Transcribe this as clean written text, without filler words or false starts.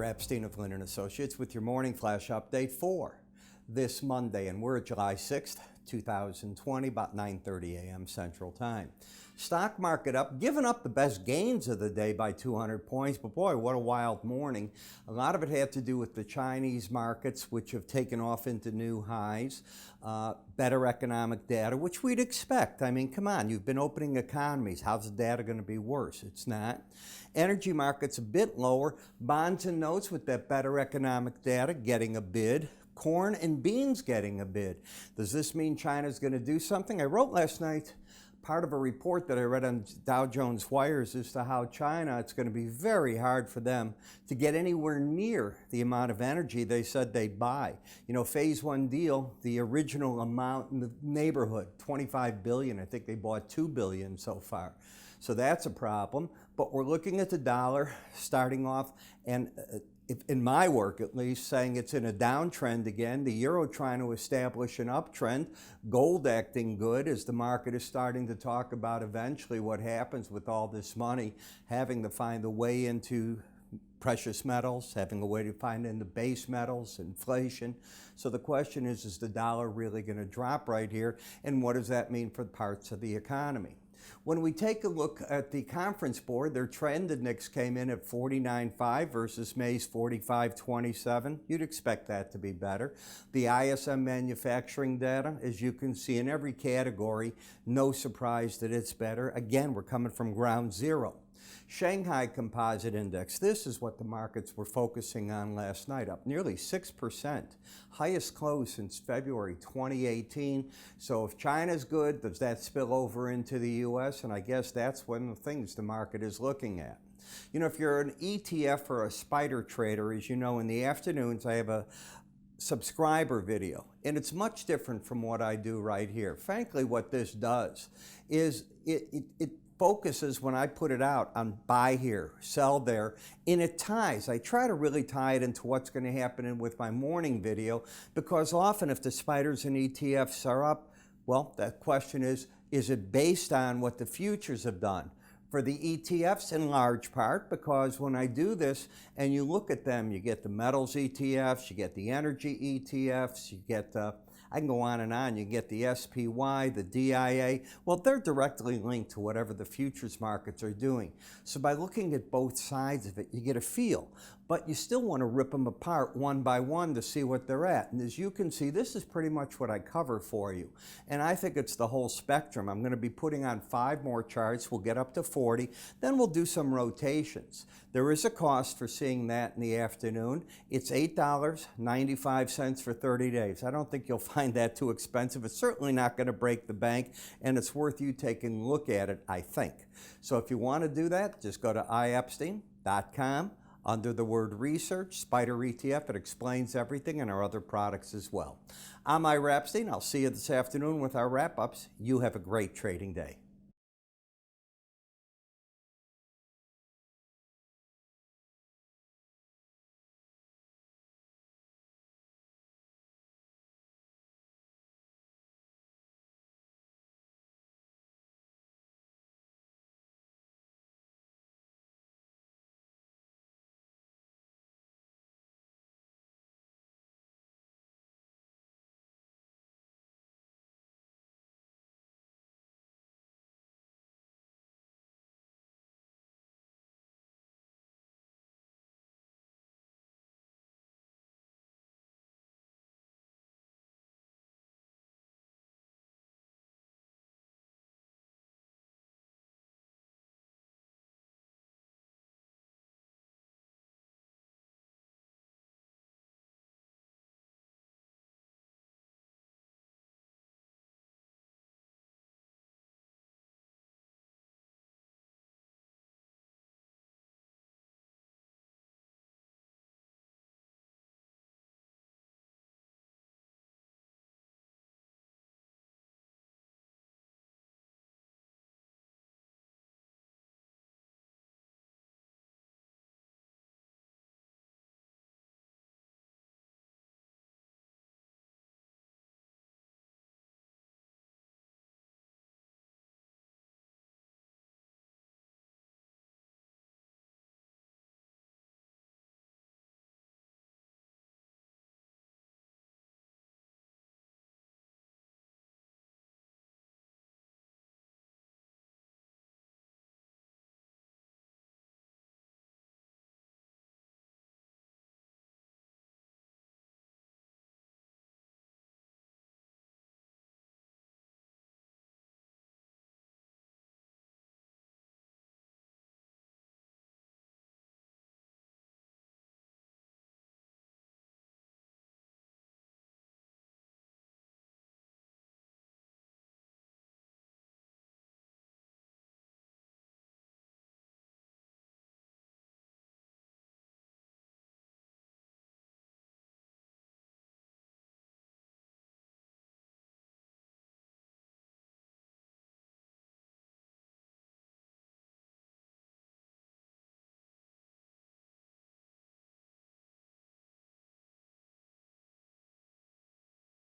Ira Epstein of Linn Associates with your morning flash update for this Monday, and we're at July 6th, 2020, about 9:30 a.m. Central Time. Stock market up, giving up the best gains of the day by 200 points, but boy, what a wild morning. A lot of it had to do with the Chinese markets, which have taken off into new highs, better economic data, which we'd expect. I mean, come on, you've been opening economies. How's the data going to be worse? It's not. Energy markets a bit lower. Bonds and notes with that better economic data getting a bid. Corn and beans getting a bid. Does this mean China's going to do something? I wrote last night part of a report that I read on Dow Jones Wires as to how China, it's going to be very hard for them to get anywhere near the amount of energy they said they'd buy. You know, phase one deal, the original amount in the neighborhood, 25 billion. I think they bought 2 billion so far. So that's a problem. But we're looking at the dollar starting off, and in my work at least, saying it's in a downtrend again. The euro trying to establish an uptrend. Gold acting good as the market is starting to talk about eventually what happens with all this money, having to find a way into precious metals, having a way to find in the base metals, inflation. So the question is the dollar really going to drop right here? And what does that mean for parts of the economy? When we take a look at the conference board, their trend index came in at 49.5 versus May's 45.27. You'd expect that to be better. The ISM manufacturing data, as you can see in every category, no surprise that it's better. Again, we're coming from ground zero. Shanghai Composite Index, this is what the markets were focusing on last night, up nearly 6%, highest close since February 2018. So if China's good, does that spill over into the U.S.? And I guess that's one of the things the market is looking at. You know, if you're an ETF or a spider trader, as you know, in the afternoons I have a subscriber video, and it's much different from what I do right here. Frankly, what this does is it focuses, when I put it out, on buy here, sell there, and it ties. I try to really tie it into what's going to happen with my morning video, because often if the spiders and ETFs are up, well, that question is it based on what the futures have done? For the ETFs in large part, because when I do this and you look at them, you get the metals ETFs, you get the energy ETFs, you get I can go on and on. You get the SPY, the DIA. Well, they're directly linked to whatever the futures markets are doing. So by looking at both sides of it, you get a feel. But you still want to rip them apart one by one to see what they're at. And as you can see, this is pretty much what I cover for you. And I think it's the whole spectrum. I'm going to be putting on 5 more charts. We'll get up to 40. Then we'll do some rotations. There is a cost for seeing that in the afternoon. It's $8.95 for 30 days. I don't think you'll find that too expensive. It's certainly not going to break the bank, and it's worth you taking a look at it, I think. So if you want to do that, just go to iepstein.com. Under the word research, Spider ETF, it explains everything and our other products as well. I'm Ira Epstein. I'll see you this afternoon with our wrap-ups. You have a great trading day.